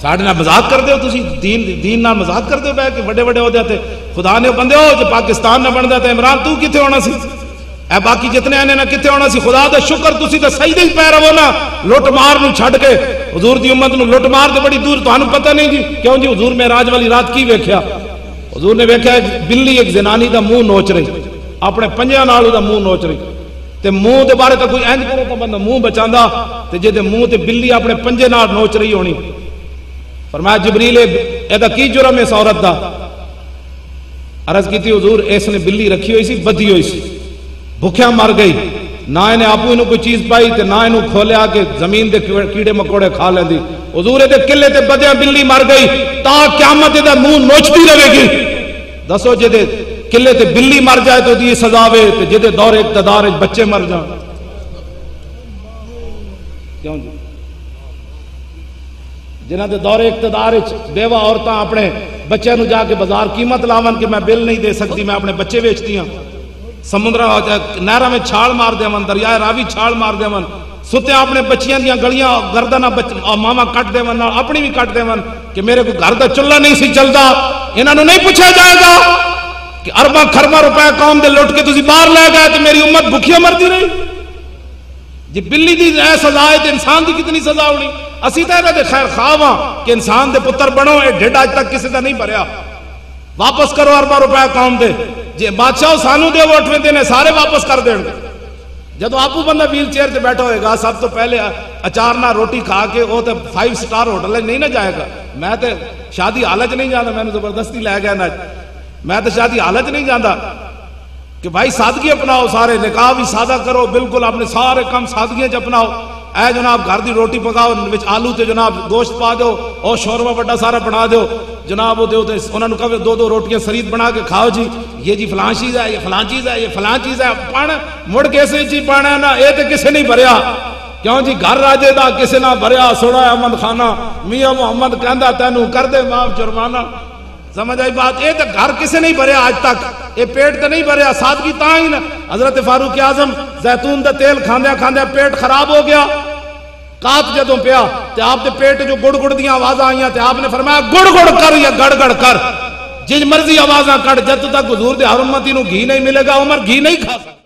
ساڑھے نہ مذاق کر دے ہو تسی دین نہ مذاق کر دے ہو بے کہ وڈے وڈے ہو جاتے خدا نے بندے ہو جو پاکستان نہ بن جاتے عمران تو کتے ہونا سی اے باقی جتنے آنے نہ کتے ہونا سی خدا دا شکر تسی دا سجدے ہی پہ رہو نا لوٹ مار نو چھڑ کے حضور دی امت نو لوٹ مار دے بڑی دور تو ہنو پتہ نہیں جی کیوں جی حضور معراج والی رات کی ویکھیا حضور نے ویکھیا بلی ایک زنانی دا منہ نوچ رہی اپنے پنجیاں نال دا منہ نوچ رہی تے منہ دے بارے تا کوئی اینج کرے تا بندہ منہ بچاندا تے جے دے منہ تے بلی اپنے پنجے نال نوچ رہی ہونی فرمایا جبریل ایدہ کی جرم ہے اس عورت دا عرض کی تھی حضور اس نے بلی رکھی ہوئی سی بدھی ہوئی سی بھوکیا مر گئی نہ انہیں آپو انہوں کوئی چیز پائی تے نہ انہوں کھولے آکے زمین دے کیڑے مکوڑے کھا لیں دی حضور دے کلے تے بدھیاں بلی مر گئی تا قیامت دے منہ نوچتی رہے گی دسو جے دے کلے تے بلی مر جائے تو دی سزاوے تے جے دے دور اقتدار بچے مر جائیں کیوں جی جنہ دے دور اقتدار بیوہ عورتاں اپنے بچے نو جا کے بازار قیمت لاون کہ میں بل نہیں دے سکتی میں اپنے بچے بیچتی ہوں سمندرہ نہرہ میں چھال مار دے من دریائے راوی چھال مار دے من ستے اپنے بچیاں دیاں گلیاں گردنہ ماما کٹ دے من اپنی بھی کٹ دے من کہ میرے کو گھر دا چلہ نہیں سی چلتا انہاں نو نہیں پوچھا جائے گا کہ ارباں خرباں روپے قوم دے لٹ کے تسی باہر لے گئے تو میری امت بھوکیاں مرتی رہی جی بلی دی اے سزا ہے تو انسان دی کتنی سزا ہونی اسی طرح دے خیر خواہاں کہ انسان دے پتر بنو اے ڈھڈ آج تک کسی دا نہیں بھریا واپس کرو ارباں روپے قوم دے جی بادشاہ سانو دے ووٹ میں دینے سارے واپس کر دیں گے جدو آپو بندہ ویل چیئر سے بیٹھا ہوئے گا سب تو پہلے اچار نہ روٹی کھا کے وہ تو 5 سٹار ہوٹل نہیں نہ جائے گا میں تو شادی حالت نہیں جانا میں نے زبردستی لے گیا نا میں تو شادی حالت نہیں جانا کہ بھائی سادگی اپناؤ سارے نکاح بھی سادہ کرو بالکل اپنے سارے کام سادگیاں چ اپناؤ اے جناب گھر دی روٹی پکاؤ وچ آلو تے جناب گوشت پا دو اور شوربہ بڑا سارا بنا دو جناب وہ دیو تے انہاں نوں کہو 2 روٹیاں سرید بنا کے کھاؤ جی یہ جی فلاں چیز ہے یہ فلاں چیز ہے یہ فلاں چیز ہے پانا مڑ کیسے چیز پانا نا اے تے کسے نہیں بھریا کیوں جی گھر راجے دا کسے نہ بھریا سوڑا احمد خانہ میاں محمد کہندا تینوں کر دے معاف جرمانہ سمجھ آئی بات اے تو گھر کسے نہیں بھریا آج تک اے پیٹ تے نہیں بھریا سادگی تاں ہی نا حضرت فاروق اعظم زیتون دا تیل کھاندیا کھاندیا پیٹ خراب ہو گیا کات جدوں پیا تے آپ دے پیٹ جو گڑ گڑ دیاں آوازاں آئیاں تے آپ نے فرمایا گڑ گڑ کر یا گڑ گڑ کر جس مرضی آوازاں کٹ جب تک حضور دے ہر امتی نو گھی نہیں ملے گا عمر گھی نہیں کھا سکتا